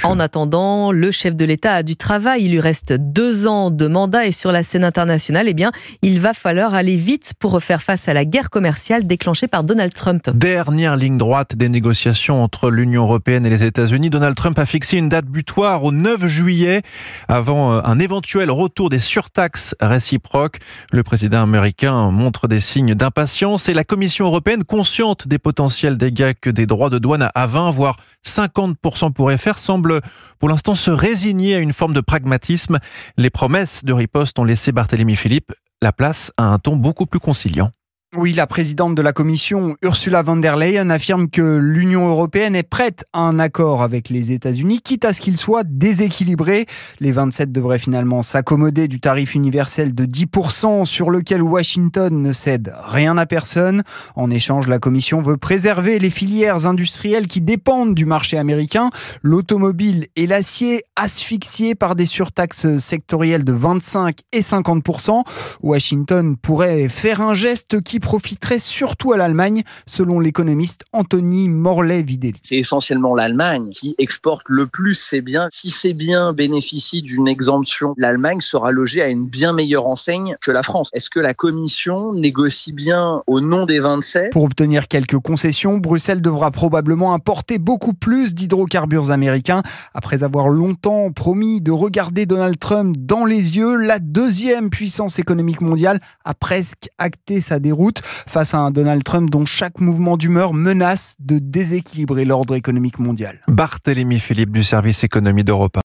En attendant, le chef de l'État a du travail. Il lui reste 2 ans de mandat et sur la scène internationale, il va falloir aller vite pour faire face à la guerre commerciale déclenchée par Donald Trump. Dernière ligne droite des négociations entre l'Union européenne et les États-Unis. Donald Trump a fixé une date butoir au 9 juillet avant un éventuel retour des surtaxes réciproques. Le président américain montre des signes d'impatience et la Commission européenne, consciente des potentiels dégâts que des droits de douane à 20 voire 50% pourraient faire, semble pour l'instant se résigner à une forme de pragmatisme. Les promesses de riposte ont laissé Barthélémy Philippe la place à un ton beaucoup plus conciliant. Oui, la présidente de la Commission, Ursula von der Leyen, affirme que l'Union européenne est prête à un accord avec les États-Unis, quitte à ce qu'il soit déséquilibré. Les 27 devraient finalement s'accommoder du tarif universel de 10% sur lequel Washington ne cède rien à personne. En échange, la Commission veut préserver les filières industrielles qui dépendent du marché américain, l'automobile et l'acier asphyxiés par des surtaxes sectorielles de 25 et 50%. Washington pourrait faire un geste qui profiterait surtout à l'Allemagne, selon l'économiste Anthony Morlet-Videli. C'est essentiellement l'Allemagne qui exporte le plus ses biens. Si ces biens bénéficient d'une exemption, l'Allemagne sera logée à une bien meilleure enseigne que la France. Est-ce que la Commission négocie bien au nom des 27 ? Pour obtenir quelques concessions, Bruxelles devra probablement importer beaucoup plus d'hydrocarbures américains. Après avoir longtemps promis de regarder Donald Trump dans les yeux, la deuxième puissance économique mondiale a presque acté sa déroute face à un Donald Trump dont chaque mouvement d'humeur menace de déséquilibrer l'ordre économique mondial. Barthélémy Philippe du service économie d'Europe 1.